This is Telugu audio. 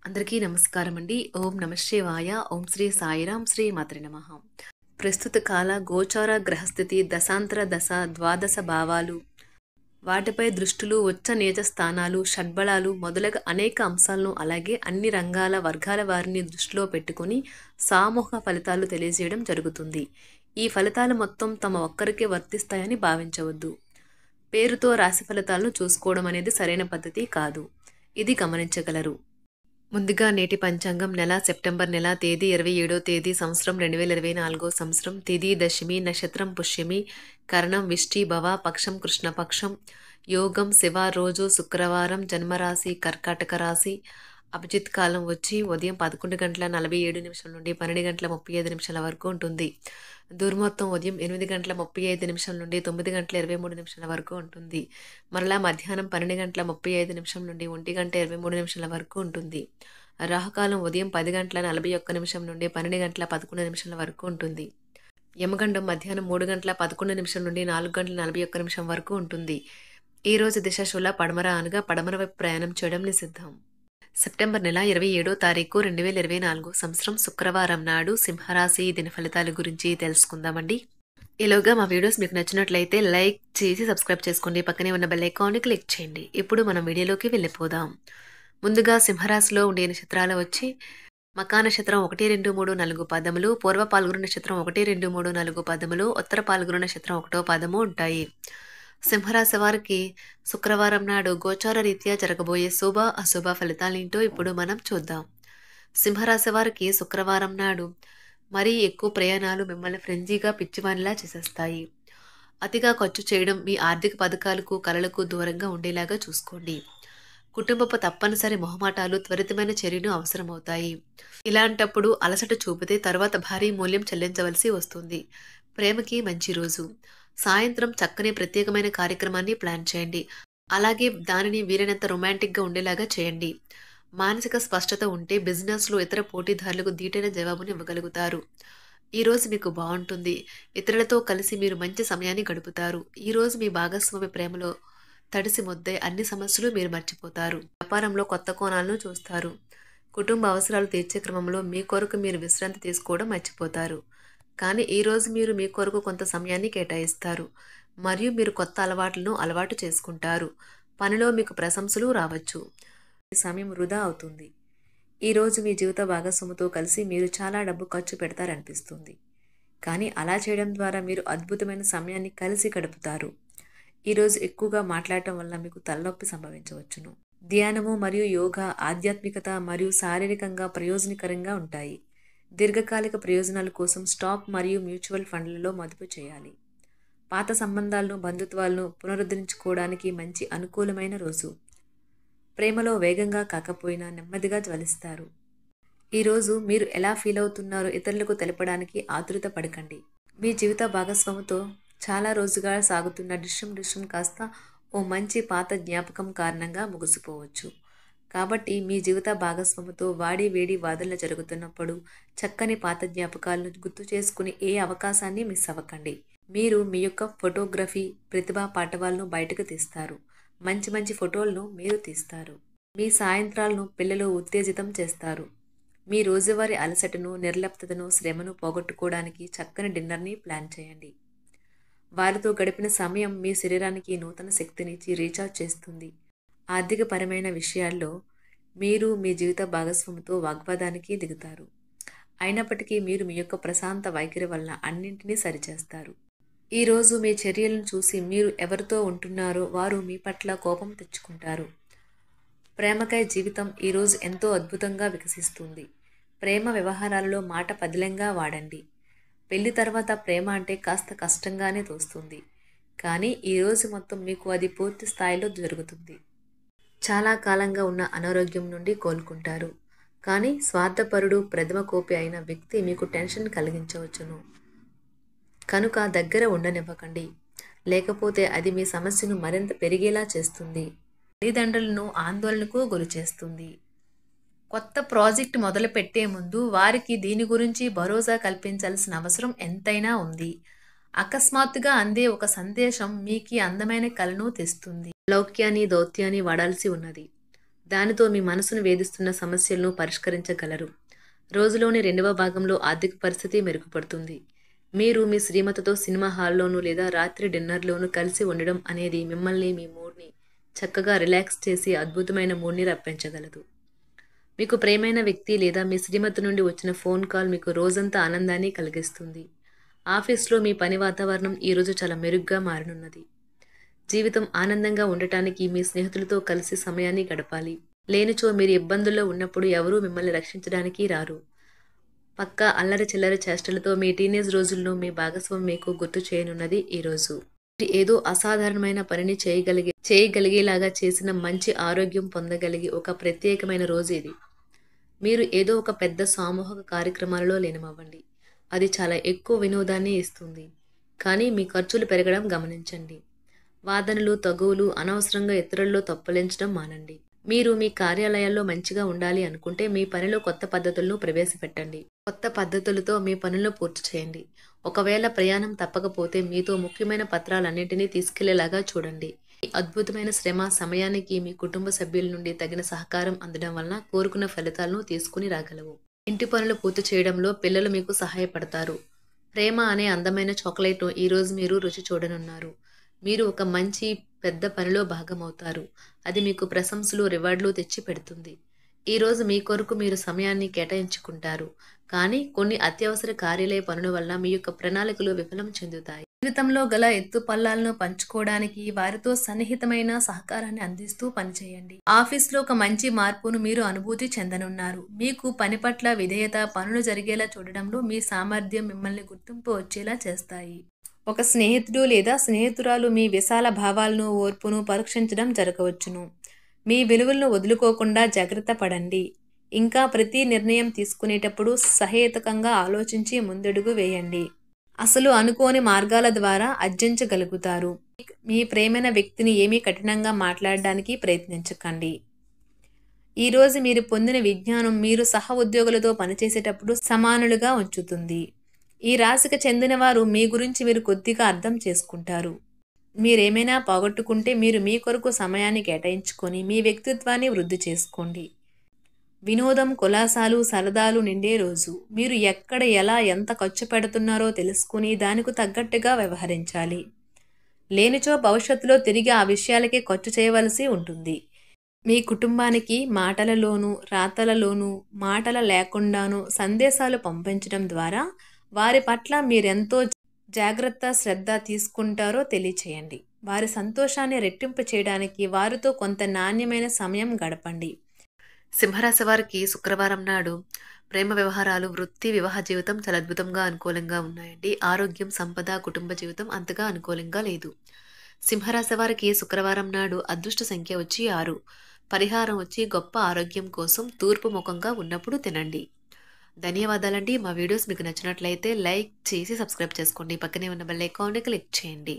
అందరికీ నమస్కారం అండి. ఓం నమ శివాయ. ఓం శ్రీ సాయిరాం. శ్రీ మాత్రే నమః. ప్రస్తుత కాల గోచార గ్రహస్థితి దశాంతర దశ ద్వాదశ భావాలు, వాటిపై దృష్టులు, ఉచ్చ నీచ స్థానాలు, షడ్బలాలు మొదలగు అనేక అంశాలను, అలాగే అన్ని రంగాల వర్గాల వారిని దృష్టిలో పెట్టుకుని సామూహిక ఫలితాలు తెలియజేయడం జరుగుతుంది. ఈ ఫలితాలు మొత్తం తమ ఒక్కరికే వర్తిస్తాయని భావించవద్దు. పేరుతో రాశి ఫలితాలను చూసుకోవడం అనేది సరైన పద్ధతి కాదు. ఇది గమనించగలరు. ముందుగా నేటి పంచాంగం నెల సెప్టెంబర్ నెల తేదీ 27వ తేదీ సంవత్సరం 2024 సంవత్సరం తిథి దశమి నక్షత్రం పుష్యమి కరణం విష్టి భవ పక్షం కృష్ణపక్షం యోగం శివ రోజు శుక్రవారం జన్మరాశి కర్కాటక రాశి అభిజిత్ కాలం వచ్చి ఉదయం 11:47 నుండి 12:35 వరకు ఉంటుంది. దుర్ముహూర్తం ఉదయం 8:35 నుండి 9:23 వరకు ఉంటుంది. మరలా మధ్యాహ్నం 12:35 నుండి 1:23 వరకు ఉంటుంది. రాహుకాలం ఉదయం 10:41 నుండి 12:11 వరకు ఉంటుంది. యమగండం మధ్యాహ్నం 3:11 నుండి 4:41 వరకు ఉంటుంది. ఈ రోజు దిశ శూల పడమర అనగా పడమర వైపు ప్రయాణం చేయడం నిషిద్ధం. సెప్టెంబర్ నెల 27వ తారీఖు 2024 సంవత్సరం శుక్రవారం నాడు సింహరాశి దిన ఫలితాల గురించి తెలుసుకుందామండి. ఈలోగా మా వీడియోస్ మీకు నచ్చినట్లయితే లైక్ చేసి సబ్స్క్రైబ్ చేసుకోండి. పక్కనే ఉన్న బెల్ ఐకాన్ని క్లిక్ చేయండి. ఇప్పుడు మనం వీడియోలోకి వెళ్ళిపోదాం. ముందుగా సింహరాశిలో ఉండే నక్షత్రాలు వచ్చి మకా నక్షత్రం 1, 2, 3, 4 పదములు, పూర్వ పాల్గొన నక్షత్రం 1, 2, 3, 4 పదములు, ఉత్తర పాల్గొన నక్షత్రం 1వ పదము ఉంటాయి. సింహరాశి వారికి శుక్రవారం నాడు గోచార రీత్యా జరగబోయే శుభ అశుభ ఫలితాలేంటో ఇప్పుడు మనం చూద్దాం. సింహరాశి వారికి శుక్రవారం నాడు మరీ ఎక్కువ ప్రయాణాలు మిమ్మల్ని ఫ్రెంజీగా పిచ్చివానిలా చేసేస్తాయి. అతిగా ఖర్చు చేయడం, మీ ఆర్థిక పథకాలకు కలలకు దూరంగా ఉండేలాగా చూసుకోండి. కుటుంబపు తప్పనిసరి మొహమాటాలు త్వరితమైన చర్యను అవసరమవుతాయి. ఇలాంటప్పుడు అలసట చూపితే తర్వాత భారీ మూల్యం చెల్లించవలసి వస్తుంది. ప్రేమకి మంచి రోజు. సాయంత్రం చక్కని ప్రత్యేకమైన కార్యక్రమాన్ని ప్లాన్ చేయండి. అలాగే దానిని వీలైనంత రొమాంటిక్గా ఉండేలాగా చేయండి. మానసిక స్పష్టత ఉంటే బిజినెస్లో ఇతర పోటీదారులకు ధీటైన జవాబుని ఇవ్వగలుగుతారు. ఈరోజు మీకు బాగుంటుంది. ఇతరులతో కలిసి మీరు మంచి సమయాన్ని గడుపుతారు. ఈరోజు మీ భాగస్వామి ప్రేమలో తడిసి ముద్దే అన్ని సమస్యలు మీరు మర్చిపోతారు. వ్యాపారంలో కొత్త కోణాలను చూస్తారు. కుటుంబ అవసరాలు తీర్చే క్రమంలో మీ కొరకు మీరు విశ్రాంతి తీసుకోవడం మర్చిపోతారు. కానీ ఈరోజు మీరు మీ కొరకు కొంత సమయాన్ని కేటాయిస్తారు మరియు మీరు కొత్త అలవాట్లను అలవాటు చేసుకుంటారు. పనిలో మీకు ప్రశంసలు రావచ్చు. ఈ సమయం వృధా అవుతుంది. ఈరోజు మీ జీవిత భాగస్వామితో కలిసి మీరు చాలా డబ్బు ఖర్చు పెడతారనిపిస్తుంది. కానీ అలా చేయడం ద్వారా మీరు అద్భుతమైన సమయాన్ని కలిసి గడుపుతారు. ఈరోజు ఎక్కువగా మాట్లాడటం వల్ల మీకు తలనొప్పి సంభవించవచ్చును. ధ్యానము మరియు యోగా ఆధ్యాత్మికత మరియు శారీరకంగా ప్రయోజనకరంగా ఉంటాయి. దీర్ఘకాలిక ప్రయోజనాల కోసం స్టాక్ మరియు మ్యూచువల్ ఫండ్లలో మదుపు చేయాలి. పాత సంబంధాలను బంధుత్వాలను పునరుద్ధరించుకోవడానికి మంచి అనుకూలమైన రోజు. ప్రేమలో వేగంగా కాకపోయినా నెమ్మదిగా జ్వలిస్తారు. ఈరోజు మీరు ఎలా ఫీల్ అవుతున్నారో ఇతరులకు తెలపడానికి ఆతురత పడకండి. మీ జీవిత భాగస్వామితో చాలా రోజుగా సాగుతున్న డిష్యం కాస్త ఓ మంచి పాత జ్ఞాపకం కారణంగా ముగిసిపోవచ్చు. కాబట్టి మీ జీవిత భాగస్వామితో వాడి వేడి వాదనలు జరుగుతున్నప్పుడు చక్కని పాత జ్ఞాపకాలను గుర్తు చేసుకుని ఏ అవకాశాన్ని మిస్ అవ్వకండి. మీరు మీ యొక్క ఫోటోగ్రఫీ ప్రతిభా పాటవాలను బయటకు తీస్తారు. మంచి మంచి ఫోటోలను మీరు తీస్తారు. మీ సాయంత్రాలను పిల్లలు ఉత్తేజితం చేస్తారు. మీ రోజువారీ అలసటను, నిర్లిప్తతను, శ్రమను పోగొట్టుకోవడానికి చక్కని డిన్నర్ని ప్లాన్ చేయండి. వారితో గడిపిన సమయం మీ శరీరానికి నూతన శక్తినిచ్చి రీఛార్జ్ చేస్తుంది. ఆర్థికపరమైన విషయాల్లో మీరు మీ జీవిత భాగస్వామితో వాగ్వాదానికి దిగుతారు. అయినప్పటికీ మీరు మీ యొక్క ప్రశాంత వైఖరి వల్ల అన్నింటినీ సరిచేస్తారు. ఈరోజు మీ చర్యలను చూసి మీరు ఎవరితో ఉంటున్నారో వారు మీ పట్ల కోపం తెచ్చుకుంటారు. ప్రేమకై జీవితం ఈరోజు ఎంతో అద్భుతంగా వికసిస్తుంది. ప్రేమ వ్యవహారాలలో మాట పదిలంగా వాడండి. పెళ్లి తర్వాత ప్రేమ అంటే కాస్త కష్టంగానే తోస్తుంది. కానీ ఈరోజు మొత్తం మీకు అది పూర్తి స్థాయిలో జరుగుతుంది. చాలా కాలంగా ఉన్న అనారోగ్యం నుండి కోలుకుంటారు. కానీ స్వార్థపరుడు, ప్రథమ కోపి అయిన వ్యక్తి మీకు టెన్షన్ కలిగించవచ్చును. కనుక దగ్గర ఉండనివ్వకండి. లేకపోతే అది మీ సమస్యను మరింత పెరిగేలా చేస్తుంది. తల్లిదండ్రులను ఆందోళనకు గురి చేస్తుంది. కొత్త ప్రాజెక్ట్ మొదలు పెట్టే ముందు వారికి దీని గురించి భరోసా కల్పించాల్సిన అవసరం ఎంతైనా ఉంది. అకస్మాత్తుగా అందే ఒక సందేశం మీకు అందమైన కలను తెస్తుంది. లౌక్యాన్ని దౌత్యాన్ని వాడాల్సి ఉన్నది. దానితో మీ మనసును వేధిస్తున్న సమస్యలను పరిష్కరించగలరు. రోజులోని రెండవ భాగంలో ఆర్థిక పరిస్థితి మెరుగుపడుతుంది. మీరు మీ శ్రీమతితో సినిమా హాల్లోనూ లేదా రాత్రి డిన్నర్లోనూ కలిసి ఉండడం అనేది మిమ్మల్ని మీ మూడ్ని చక్కగా రిలాక్స్ చేసి అద్భుతమైన మూడ్ని రప్పించగలదు. మీకు ప్రియమైన వ్యక్తి లేదా మీ శ్రీమతి నుండి వచ్చిన ఫోన్ కాల్ మీకు రోజంతా ఆనందాన్ని కలిగిస్తుంది. ఆఫీస్లో మీ పని వాతావరణం ఈరోజు చాలా మెరుగ్గా మారనున్నది. జీవితం ఆనందంగా ఉండటానికి మీ స్నేహితులతో కలిసి సమయాన్ని గడపాలి. లేనిచో మీరు ఇబ్బందుల్లో ఉన్నప్పుడు ఎవరూ మిమ్మల్ని రక్షించడానికి రారు. పక్కా అల్లరి చిల్లరి చేష్టలతో మీ టీనేజ్ రోజుల్లో మీ భాగస్వామి మీకు గుర్తు చేయనున్నది ఈరోజు. ఏదో అసాధారణమైన పనిని చేయగలిగేలాగా చేసిన మంచి ఆరోగ్యం పొందగలిగి ఒక ప్రత్యేకమైన రోజు ఇది. మీరు ఏదో ఒక పెద్ద సామూహిక కార్యక్రమాలలో లీనమవ్వండి. అది చాలా ఎక్కువ వినోదాన్ని ఇస్తుంది. కానీ మీ ఖర్చులు పెరగడం గమనించండి. వాదనలు తగువులు అనవసరంగా ఇతరుల్లో తప్పులించడం మానండి. మీరు మీ కార్యాలయాల్లో మంచిగా ఉండాలి అనుకుంటే మీ పనిలో కొత్త పద్ధతులను ప్రవేశపెట్టండి. కొత్త పద్ధతులతో మీ పనులను పూర్తి చేయండి. ఒకవేళ ప్రయాణం తప్పకపోతే మీతో ముఖ్యమైన పత్రాలన్నింటినీ తీసుకెళ్లేలాగా చూడండి. ఈ అద్భుతమైన శ్రమ సమయానికి మీ కుటుంబ సభ్యుల నుండి తగిన సహకారం అందడం వలన కోరుకున్న ఫలితాలను తీసుకుని రాగలవు. ఇంటి పనులు పూర్తి చేయడంలో పిల్లలు మీకు సహాయపడతారు. ప్రేమ అనే అందమైన చాక్లెట్ను ఈరోజు మీరు రుచి చూడనున్నారు. మీరు ఒక మంచి పెద్ద పనిలో భాగమవుతారు. అది మీకు ప్రశంసలు రివార్డులు తెచ్చి పెడుతుంది. ఈరోజు మీ కొరకు మీరు సమయాన్ని కేటాయించుకుంటారు. కానీ కొన్ని అత్యవసర కార్యాలయ పనుల వల్ల మీ యొక్క ప్రణాళికలు విఫలం చెందుతాయి. జీవితంలో గల ఎత్తు పల్లాలను పంచుకోవడానికి వారితో సన్నిహితమైన సహకారాన్ని అందిస్తూ పనిచేయండి. ఆఫీస్లో ఒక మంచి మార్పును మీరు అనుభూతి చెందనున్నారు. మీకు పని పట్ల విధేయత, పనులు జరిగేలా చూడడంలో మీ సామర్థ్యం మిమ్మల్ని గుర్తింపు వచ్చేలా చేస్తాయి. ఒక స్నేహితుడు లేదా స్నేహితురాలు మీ విశాల భావాలను, ఓర్పును పరీక్షించడం జరగవచ్చును. మీ విలువలను వదులుకోకుండా జాగ్రత్త పడండి. ఇంకా ప్రతి నిర్ణయం తీసుకునేటప్పుడు సహేతుకంగా ఆలోచించి ముందడుగు వేయండి. అసలు అనుకోని మార్గాల ద్వారా అర్జించగలుగుతారు. మీ ప్రేమైన వ్యక్తిని ఏమీ కఠినంగా మాట్లాడడానికి ప్రయత్నించకండి. ఈరోజు మీరు పొందిన విజ్ఞానం మీరు సహ ఉద్యోగులతో పనిచేసేటప్పుడు సమానులుగా ఉంచుతుంది. ఈ రాశికి చెందిన వారు మీ గురించి మీరు కొద్దిగా అర్థం చేసుకుంటారు. మీరేమైనా పోగొట్టుకుంటే మీరు మీ కొరకు సమయాన్ని కేటాయించుకొని మీ వ్యక్తిత్వాన్ని వృద్ధి చేసుకోండి. వినోదం, కులాసాలు, సరదాలు నిండే రోజు. మీరు ఎక్కడ ఎలా ఎంత ఖర్చు పెడుతున్నారో తెలుసుకుని దానికి తగ్గట్టుగా వ్యవహరించాలి. లేనిచో భవిష్యత్తులో తిరిగి ఆ విషయాలకే ఖర్చు చేయవలసి ఉంటుంది. మీ కుటుంబానికి మాటలలోనూ రాతలలోనూ మాటల లేకుండానూ సందేశాలు పంపించడం ద్వారా వారి పట్ల మీరెంతో జాగ్రత్త శ్రద్ధ తీసుకుంటారో తెలియచేయండి. వారి సంతోషాన్ని రెట్టింపు చేయడానికి వారితో కొంత నాణ్యమైన సమయం గడపండి. సింహరాశి వారికి శుక్రవారం నాడు ప్రేమ వ్యవహారాలు, వృత్తి, వివాహ జీవితం చాలా అద్భుతంగా అనుకూలంగా ఉన్నాయండి. ఆరోగ్యం, సంపద, కుటుంబ జీవితం అంతగా అనుకూలంగా లేదు. సింహరాశి వారికి శుక్రవారం నాడు అదృష్ట సంఖ్య వచ్చి 6. పరిహారం వచ్చి గొప్ప ఆరోగ్యం కోసం తూర్పు ముఖంగా ఉన్నప్పుడు తినండి. ధన్యవాదాలండి. మా వీడియోస్ మీకు నచ్చినట్లయితే లైక్ చేసి సబ్స్క్రైబ్ చేసుకోండి. పక్కనే ఉన్న బెల్ ఐకాన్ని క్లిక్ చేయండి.